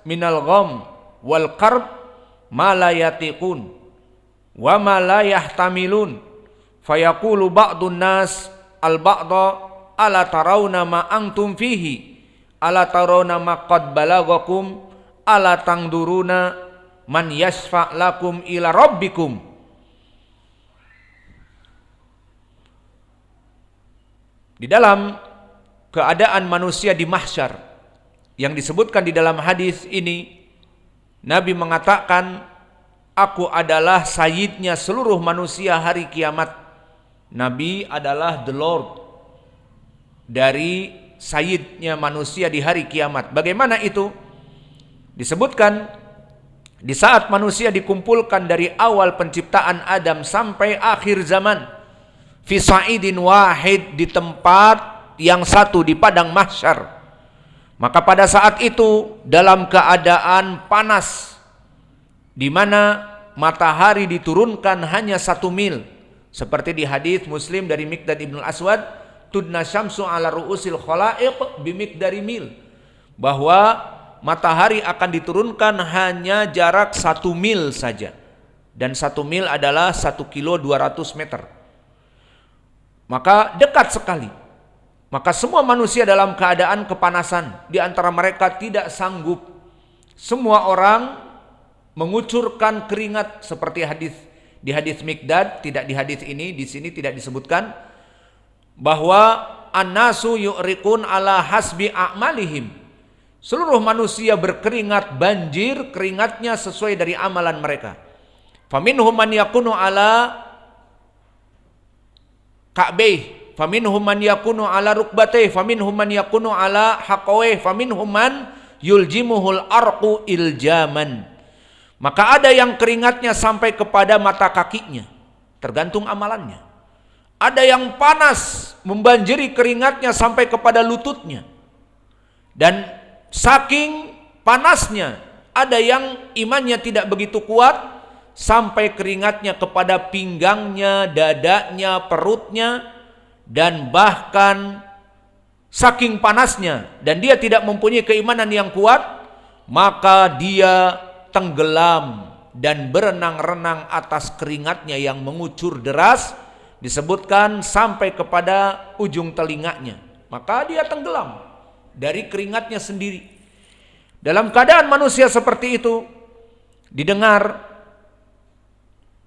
minal gham wal karb ma la yatiqun wa ma la yahtamilun fayaqulu ba'dun nas al ba'da ala tarawna ma antum fihi ala tarawna ma qad balagakum ala tangduruna man yashfa' lakum ila rabbikum. Di dalam keadaan manusia di mahsyar yang disebutkan di dalam hadis ini, Nabi mengatakan, aku adalah sayyidnya seluruh manusia hari kiamat. Nabi adalah the Lord dari sayyidnya manusia di hari kiamat. Bagaimana itu? Disebutkan di saat manusia dikumpulkan dari awal penciptaan Adam sampai akhir zaman, fi sa'idin wahid, di tempat yang satu, di padang mahsyar. Maka pada saat itu dalam keadaan panas, di mana matahari diturunkan hanya 1 mil, seperti di hadis Muslim dari Miqdad ibn al-Aswad, tudna syamsu ala ru'usil khalaiq bimiqdari mil, bahwa matahari akan diturunkan hanya jarak 1 mil saja, dan 1 mil adalah 1 kilo 200 meter. Maka dekat sekali. Maka semua manusia dalam keadaan kepanasan, di antara mereka tidak sanggup. Semua orang mengucurkan keringat, seperti hadis di hadis Miqdad, tidak di hadis ini, di sini tidak disebutkan bahwa annasu yu'riqun ala hasbi a'malihim. Seluruh manusia berkeringat banjir, keringatnya sesuai dari amalan mereka. Faminhum man yakunu ala ka'bih, faminhum man yakunu ala rukbatih, faminhum man yakunu ala haqawih, faminhum man yuljimuhul arqu iljaman. Maka ada yang keringatnya sampai kepada mata kakinya, tergantung amalannya. Ada yang panas membanjiri keringatnya sampai kepada lututnya. Dan saking panasnya, ada yang imannya tidak begitu kuat sampai keringatnya kepada pinggangnya, dadanya, perutnya, dan bahkan saking panasnya dan dia tidak mempunyai keimanan yang kuat, maka dia tenggelam dan berenang-renang atas keringatnya yang mengucur deras, disebutkan sampai kepada ujung telinganya. Maka dia tenggelam dari keringatnya sendiri. Dalam keadaan manusia seperti itu, didengar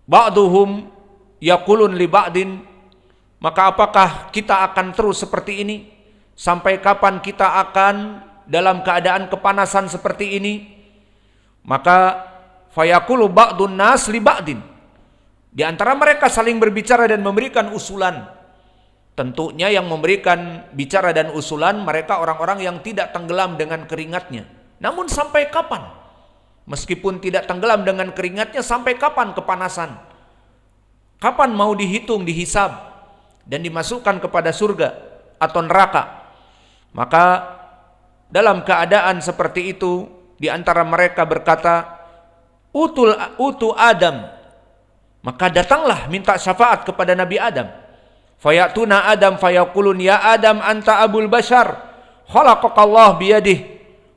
ba'duhum yaqulun li ba'din, maka apakah kita akan terus seperti ini? Sampai kapan kita akan dalam keadaan kepanasan seperti ini? Maka fayaqulu ba'dun nas li ba'din, di antara mereka saling berbicara dan memberikan usulan. Tentunya yang memberikan bicara dan usulan mereka orang-orang yang tidak tenggelam dengan keringatnya. Namun sampai kapan? Meskipun tidak tenggelam dengan keringatnya, sampai kapan kepanasan? Kapan mau dihitung, dihisab, dan dimasukkan kepada surga atau neraka? Maka dalam keadaan seperti itu, di antara mereka berkata, utu Adam. Maka datanglah minta syafaat kepada Nabi Adam. Fayatuna Adam fayaqulun ya Adam anta abul bashar, khalaqakallah biyadih,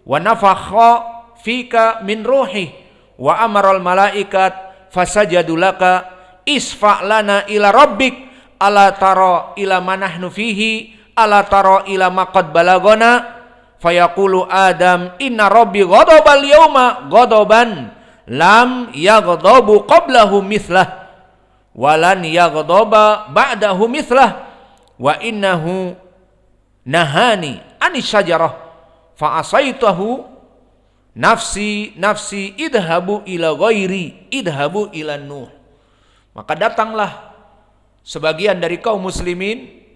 wa nafakha fika min ruhi, wa amaral malaikat fasajadu laka isfa' lana ila rabbik ala tara ila manahnu fihi ala tara ila maqad balagona. Fayaqulu Adam inna rabbi ghadaba al-yawma ghadaban lam yaghdabu qablahu mithlah walan yaghdaba ba'dahu mithlah wa innahu nahani anis syajarah fa asaitahu nafsi nafsi idhabu ila ghairi idhabu ila nuh. Maka datanglah sebagian dari kaum muslimin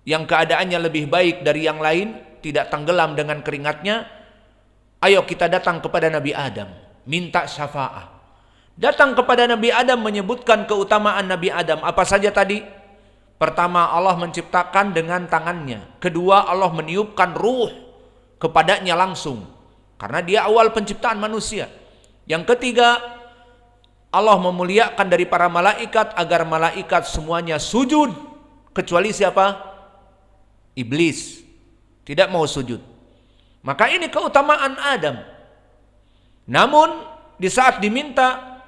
yang keadaannya lebih baik dari yang lain, tidak tenggelam dengan keringatnya. Ayo kita datang kepada Nabi Adam, minta syafaat. Datang kepada Nabi Adam menyebutkan keutamaan Nabi Adam. Apa saja tadi? Pertama, Allah menciptakan dengan tangannya. Kedua, Allah meniupkan ruh kepadanya langsung, karena dia awal penciptaan manusia. Yang ketiga, Allah memuliakan dari para malaikat agar malaikat semuanya sujud, kecuali siapa? Iblis tidak mau sujud. Maka ini keutamaan Adam. Namun di saat diminta,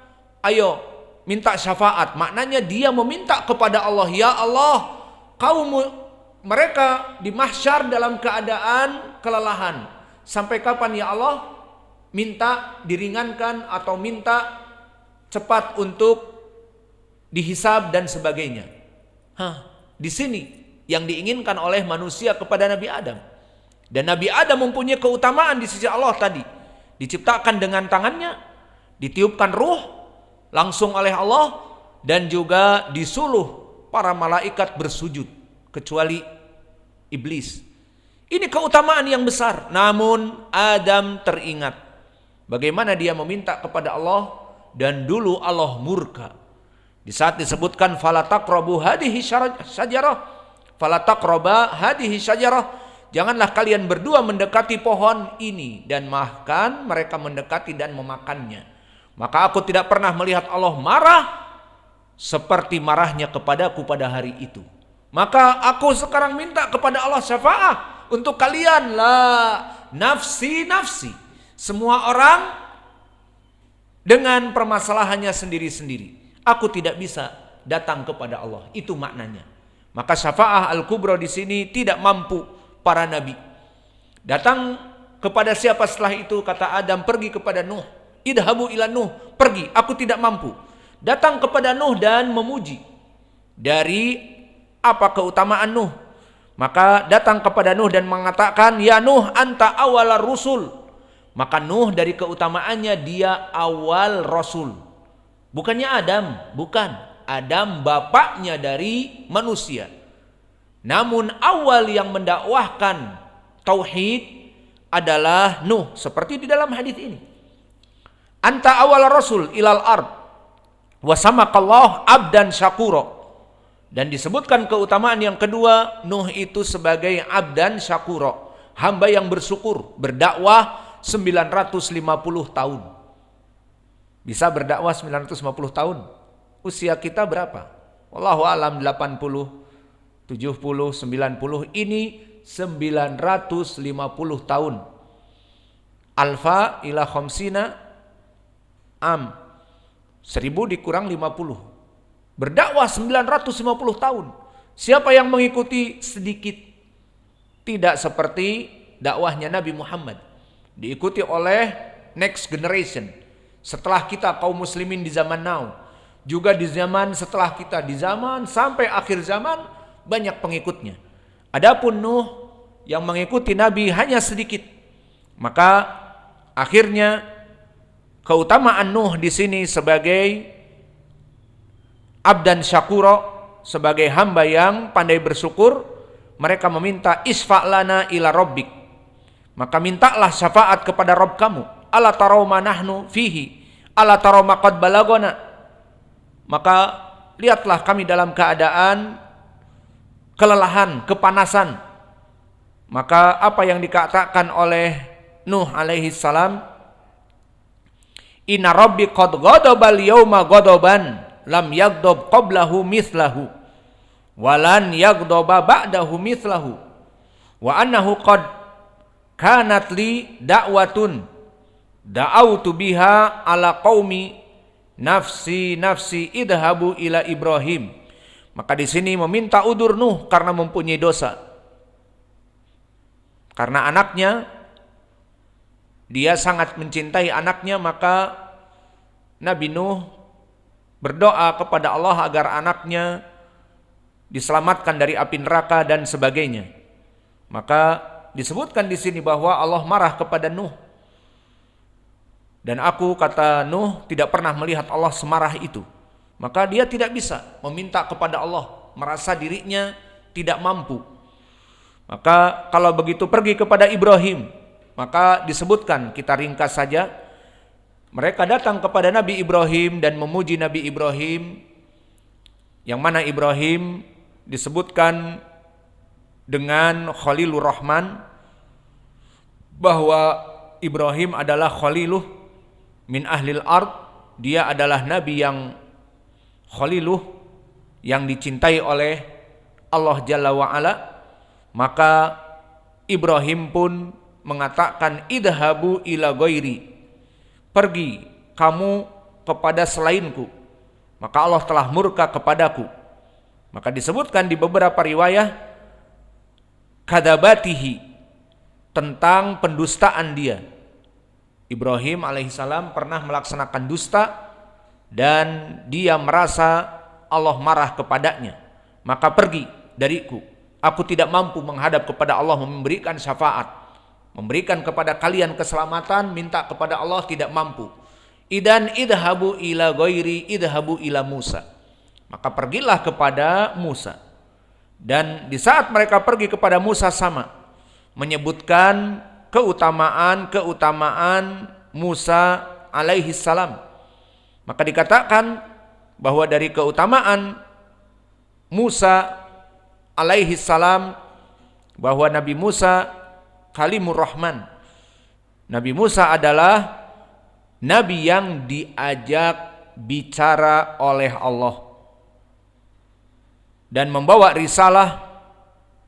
ayo minta syafaat, maknanya dia meminta kepada Allah, ya Allah, mereka di mahsyar dalam keadaan kelelahan. Sampai kapan ya Allah? Minta diringankan atau minta cepat untuk dihisab dan sebagainya. Di sini yang diinginkan oleh manusia kepada Nabi Adam. Dan Nabi Adam mempunyai keutamaan di sisi Allah tadi. Diciptakan dengan tangannya, ditiupkan ruh langsung oleh Allah, dan juga disuluh para malaikat bersujud kecuali iblis. Ini keutamaan yang besar. Namun Adam teringat bagaimana dia meminta kepada Allah, dan dulu Allah murka. Di saat disebutkan fala taqrabu hadhihi syajarah, fala taqraba hadhihi syajarah, janganlah kalian berdua mendekati pohon ini, dan bahkan mereka mendekati dan memakannya. Maka aku tidak pernah melihat Allah marah seperti marahnya kepadaku pada hari itu. Maka aku sekarang minta kepada Allah syafaat untuk kalian. La nafsi nafsi. Semua orang dengan permasalahannya sendiri-sendiri. Aku tidak bisa datang kepada Allah. Itu maknanya. Maka syafa'ah al-kubra di sini tidak mampu para nabi. Datang kepada siapa setelah itu? Kata Adam, pergi kepada Nuh. Idhabu ila Nuh. Pergi, aku tidak mampu. Datang kepada Nuh dan memuji. Dari apa keutamaan Nuh? Maka datang kepada Nuh dan mengatakan, ya Nuh anta awal rusul. Maka Nuh dari keutamaannya dia awal rasul. Bukannya Adam, bukan. Adam bapaknya dari manusia. Namun awal yang mendakwahkan tauhid adalah Nuh, seperti di dalam hadis ini. Anta awal rasul ilal ard wa samakallah abdan syakura. Dan disebutkan keutamaan yang kedua, Nuh itu sebagai abdan syakura, hamba yang bersyukur, berdakwah 950 tahun. Bisa berdakwah 950 tahun. Usia kita berapa? Wallahu alam 80, 70, 90. Ini 950 tahun. Alfa ila khamsina am. 1000 dikurang 50. Berdakwah 950 tahun. Siapa yang mengikuti sedikit? Tidak seperti dakwahnya Nabi Muhammad. Diikuti oleh next generation. Setelah kita kaum muslimin di zaman now, juga di zaman setelah kita, di zaman sampai akhir zaman banyak pengikutnya. Adapun Nuh yang mengikuti Nabi hanya sedikit. Maka akhirnya keutamaan Nuh di sini sebagai abdan syakura, sebagai hamba yang pandai bersyukur, mereka meminta isfa'lana ila rabbik. Maka mintalah syafaat kepada Rabb kamu. Ala tarau ma nahnu fihi, ala tarau ma qad balagona. Maka lihatlah kami dalam keadaan kelelahan, kepanasan. Maka apa yang dikatakan oleh Nuh alaihi salam, inna rabbi qad ghadabal yawma ghadaban lam yaghdab qablahu mithlahu walan yaghdaba ba'dahu mithlahu wa annahu qad kanat li da'watun da'autu biha ala qaumi nafsi nafsi idhabu ila Ibrahim. Maka di sini meminta udur Nuh karena mempunyai dosa. Karena anaknya, dia sangat mencintai anaknya, maka Nabi Nuh berdoa kepada Allah agar anaknya diselamatkan dari api neraka dan sebagainya. Maka disebutkan di sini bahwa Allah marah kepada Nuh. Dan aku, kata Nuh, tidak pernah melihat Allah semarah itu. Maka dia tidak bisa meminta kepada Allah, merasa dirinya tidak mampu. Maka kalau begitu pergi kepada Ibrahim. Maka disebutkan, kita ringkas saja, mereka datang kepada Nabi Ibrahim dan memuji Nabi Ibrahim, yang mana Ibrahim disebutkan dengan Khalilur Rahman, bahwa Ibrahim adalah Khaliluh min ahlil ard. Dia adalah Nabi yang Khaliluh, yang dicintai oleh Allah Jalla wa'ala. Maka Ibrahim pun mengatakan idhabu ila ghairi, pergi kamu kepada selainku, maka Allah telah murka kepadaku. Maka disebutkan di beberapa riwayah kadabatihi, tentang pendustaan dia. Ibrahim alaihissalam pernah melaksanakan dusta dan dia merasa Allah marah kepadanya. Maka pergi dariku, aku tidak mampu menghadap kepada Allah memberikan syafaat, memberikan kepada kalian keselamatan, minta kepada Allah tidak mampu. Idan idhabu ila ghairi idhabu ila Musa. Maka pergilah kepada Musa. Dan di saat mereka pergi kepada Musa sama menyebutkan keutamaan Musa alaihi salam. Maka dikatakan bahwa dari keutamaan Musa alaihi salam bahwa Nabi Musa kalimur rahman. Nabi Musa adalah nabi yang diajak bicara oleh Allah dan membawa risalah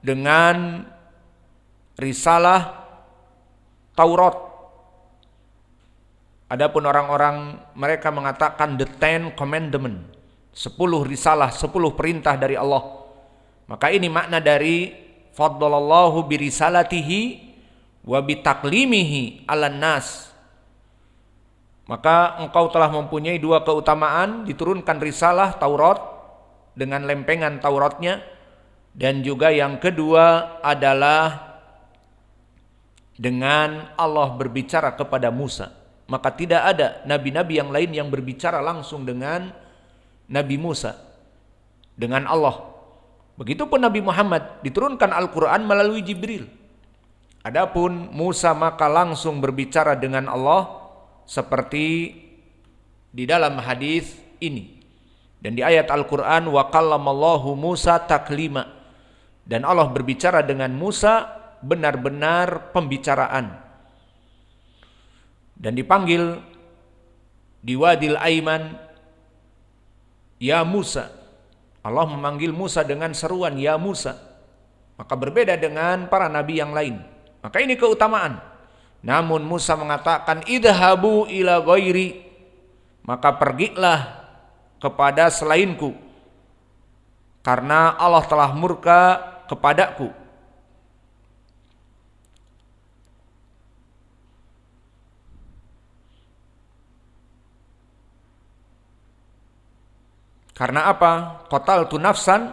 dengan risalah Taurat. Adapun orang-orang mereka mengatakan the 10 commandment, 10 risalah, 10 perintah dari Allah. Maka ini makna dari faddalallahu birisalatihi wa bitaklimihi 'alan nas. Maka engkau telah mempunyai 2 keutamaan, diturunkan risalah Taurat dengan lempengan Tauratnya, dan juga yang kedua adalah dengan Allah berbicara kepada Musa. Maka tidak ada nabi-nabi yang lain yang berbicara langsung dengan Nabi Musa, dengan Allah. Begitupun Nabi Muhammad, diturunkan Al-Quran melalui Jibril. Adapun Musa maka langsung berbicara dengan Allah seperti di dalam hadis ini. Dan di ayat Al-Quran, wa kallamallahu Musa taklima, dan Allah berbicara dengan Musa benar-benar pembicaraan. Dan dipanggil di Wadil Aiman, ya Musa. Allah memanggil Musa dengan seruan ya Musa. Maka berbeda dengan para nabi yang lain. Maka ini keutamaan. Namun Musa mengatakan idhabu ila ghairi, maka pergilah kepada selainku, karena Allah telah murka kepadaku. Karena apa? Qataltu nafsan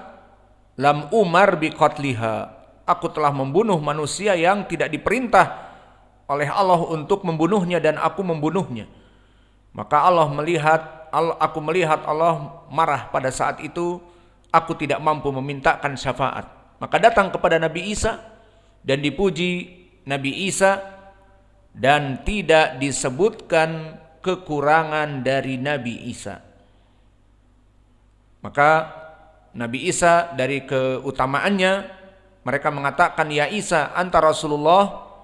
lam umar bi qatliha. Aku telah membunuh manusia yang tidak diperintah oleh Allah untuk membunuhnya dan aku membunuhnya. Maka aku melihat Allah marah pada saat itu, aku tidak mampu memintakan syafaat. Maka datang kepada Nabi Isa dan dipuji Nabi Isa, dan tidak disebutkan kekurangan dari Nabi Isa. Maka Nabi Isa dari keutamaannya, mereka mengatakan ya Isa anta Rasulullah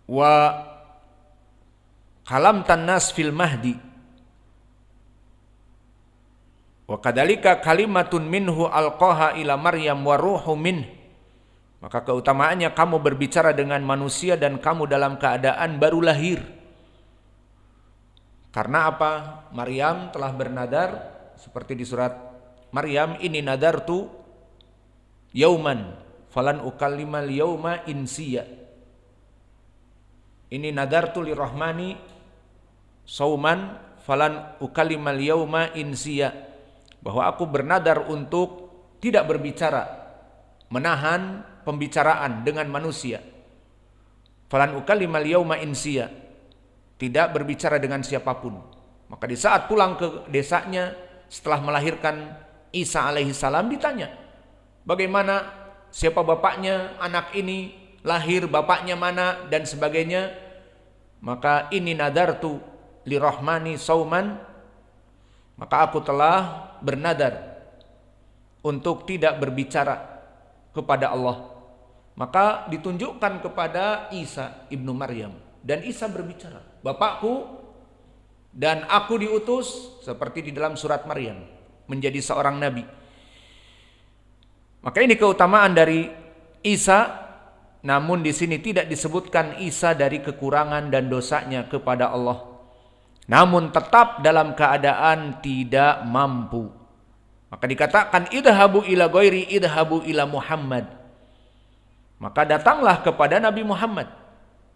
wa kalamtan nas fil mahdi wa kadalika kalimatun minhu alqaha ila Maryam wa ruhu min. Maka keutamaannya kamu berbicara dengan manusia dan kamu dalam keadaan baru lahir. Karena apa? Maryam telah bernadar seperti di surat Maryam, ini nadartu yauman falan ukallimal yauma insiya. Ini nadartu lirahmani sauman falan ukallimal yauma insiya. Bahwa aku bernadar untuk tidak berbicara, menahan pembicaraan dengan manusia. Falan ukallimal yauma insiya, tidak berbicara dengan siapapun. Maka di saat pulang ke desanya setelah melahirkan Isa alaihi salam ditanya, bagaimana, siapa bapaknya anak ini, lahir bapaknya mana dan sebagainya. Maka ini nadartu lirahmani sauman, maka aku telah bernadar untuk tidak berbicara kepada Allah. Maka ditunjukkan kepada Isa ibnu Maryam, dan Isa berbicara, bapakku dan aku diutus, seperti di dalam surat Maryam, menjadi seorang nabi. Maka ini keutamaan dari Isa namun di sini tidak disebutkan Isa dari kekurangan dan dosanya kepada Allah. Namun tetap dalam keadaan tidak mampu. Maka dikatakan idhabu ila ghairi idhabu ila Muhammad. Maka datanglah kepada Nabi Muhammad.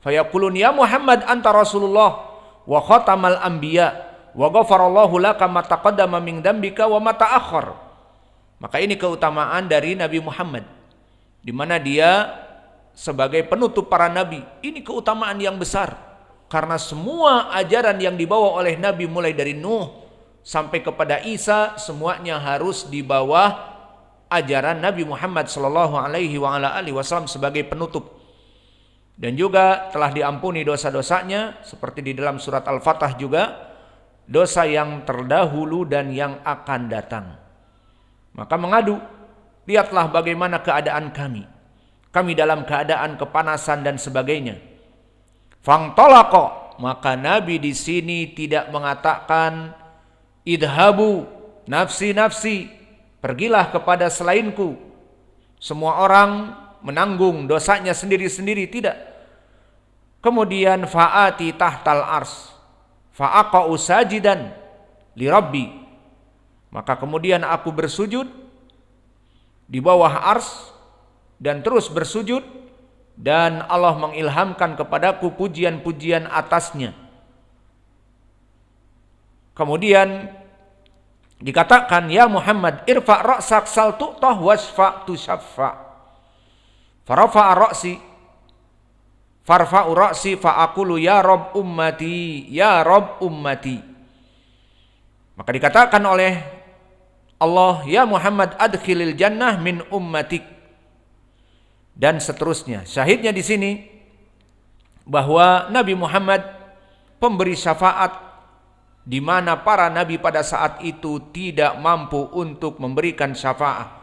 Fayaqulun ya Muhammad anta Rasulullah wa khatamal anbiya wa ghafarallahu laka ma taqaddama min dzambika wa ma ta'akhkhar. Maka ini keutamaan dari Nabi Muhammad, di mana dia sebagai penutup para nabi. Ini keutamaan yang besar, karena semua ajaran yang dibawa oleh Nabi mulai dari Nuh sampai kepada Isa semuanya harus di bawah ajaran Nabi Muhammad sallallahu alaihi wasallam sebagai penutup. Dan juga telah diampuni dosa-dosanya seperti di dalam surat Al-Fatah juga, dosa yang terdahulu dan yang akan datang. Maka mengadu, lihatlah bagaimana keadaan kami. Kami dalam keadaan kepanasan dan sebagainya. Fangtolako, maka Nabi di sini tidak mengatakan idhabu nafsi, pergilah kepada selainku. Semua orang menanggung dosanya sendiri-sendiri, tidak. Kemudian fa'ati tahtal ars, fa'aqa'u sajidan li rabbi. Maka kemudian aku bersujud di bawah ars dan terus bersujud, dan Allah mengilhamkan kepadaku pujian-pujian atasnya. Kemudian dikatakan ya Muhammad irfa' ra'sak sal tu'tah wasfa' tusyaffa'. Farafa'a ra'si farfa'u ra'si fa'aqulu ya Rabb ummati ya Rabb ummati. Maka dikatakan oleh Allah ya Muhammad adkhilil jannah min ummatik, dan seterusnya. Syahidnya di sini bahwa Nabi Muhammad pemberi syafaat, di mana para nabi pada saat itu tidak mampu untuk memberikan syafaat.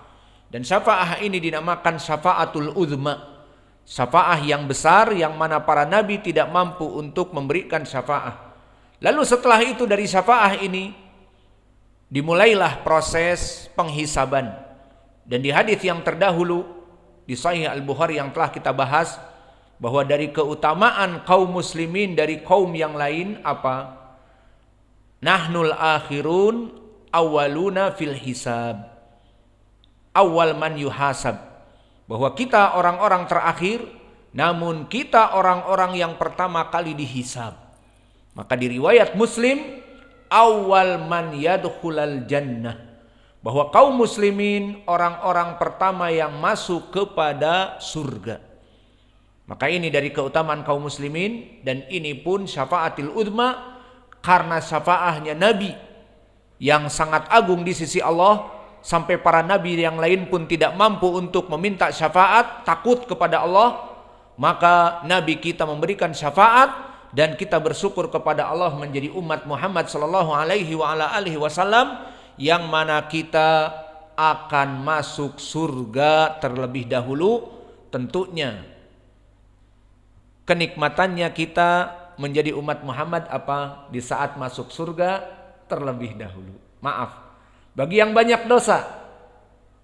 Dan syafaat ini dinamakan syafaatul uzma, syafaat yang besar yang mana para nabi tidak mampu untuk memberikan syafaat. Lalu setelah itu dari syafaat ini dimulailah proses penghisaban. Dan di hadis yang terdahulu di Sahih Al-Bukhari yang telah kita bahas, bahwa dari keutamaan kaum muslimin dari kaum yang lain apa? Nahnul akhirun awaluna fil hisab, awal man yuhasab. Bahwa kita orang-orang terakhir, namun kita orang-orang yang pertama kali dihisab. Maka di riwayat Muslim, awal man yadkhulal jannah, bahwa kaum muslimin orang-orang pertama yang masuk kepada surga. Maka ini dari keutamaan kaum muslimin, dan ini pun syafaatil uzma, karena syafaatnya Nabi yang sangat agung di sisi Allah, sampai para nabi yang lain pun tidak mampu untuk meminta syafaat, takut kepada Allah. Maka Nabi kita memberikan syafaat, dan kita bersyukur kepada Allah menjadi umat Muhammad sallallahu alaihi wasallam, yang mana kita akan masuk surga terlebih dahulu. Tentunya kenikmatannya kita menjadi umat Muhammad apa? Di saat masuk surga terlebih dahulu. Maaf, bagi yang banyak dosa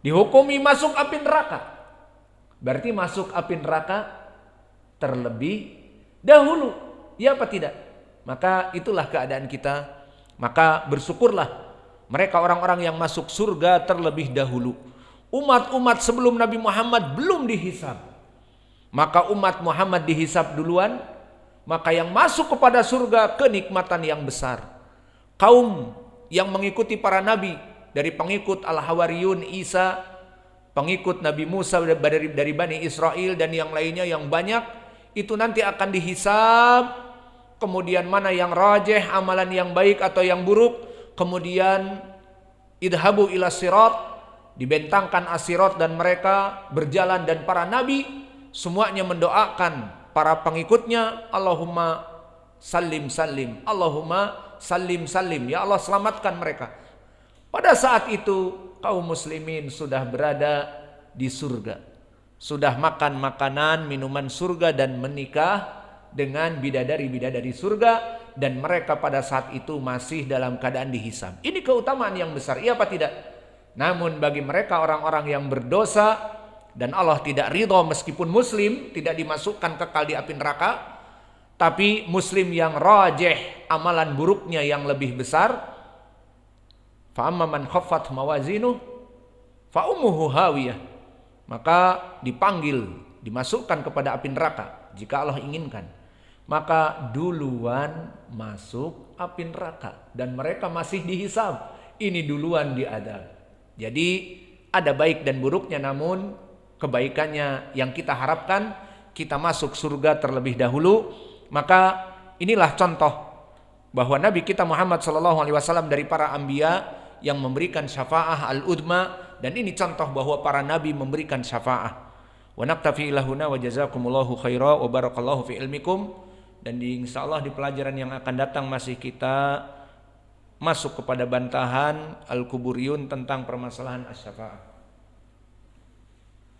dihukumi masuk api neraka, berarti masuk api neraka terlebih dahulu, ya apa tidak? Maka itulah keadaan kita. Maka bersyukurlah mereka orang-orang yang masuk surga terlebih dahulu. Umat-umat sebelum Nabi Muhammad belum dihisab, maka umat Muhammad dihisab duluan. Maka yang masuk kepada surga kenikmatan yang besar. Kaum yang mengikuti para nabi, dari pengikut Al-Hawariyun Isa, pengikut Nabi Musa dari Bani Israel dan yang lainnya yang banyak, itu nanti akan dihisab. Kemudian mana yang rajih, amalan yang baik atau yang buruk. Kemudian idhabu ila sirat, dibentangkan asirat, dan mereka berjalan, dan para nabi semuanya mendoakan para pengikutnya, Allahumma salim salim, Allahumma salim salim, ya Allah selamatkan mereka. Pada saat itu kaum muslimin sudah berada di surga, sudah makan makanan minuman surga dan menikah dengan bidadari-bidadari surga, dan mereka pada saat itu masih dalam keadaan dihisab. Ini keutamaan yang besar, iya apa tidak? Namun bagi mereka orang-orang yang berdosa dan Allah tidak ridho meskipun muslim tidak dimasukkan kekal di api neraka. Tapi muslim yang rajih, amalan buruknya yang lebih besar, fa amma man khaffat mawazinuh fa ummuhu hawiyah, maka dipanggil, dimasukkan kepada api neraka jika Allah inginkan. Maka duluan masuk api neraka dan mereka masih dihisab. Ini duluan diadab. Jadi ada baik dan buruknya, namun kebaikannya yang kita harapkan kita masuk surga terlebih dahulu. Maka inilah contoh bahwa Nabi kita Muhammad SAW dari para anbiya yang memberikan syafaah al-udma, dan ini contoh bahwa para nabi memberikan syafaah. Wa naktafi ilahuna wa jazakumullahu khaira wa barakallahu fi ilmikum. Dan insyaallah di pelajaran yang akan datang masih kita masuk kepada bantahan al-kuburiyun tentang permasalahan asy-syafaah.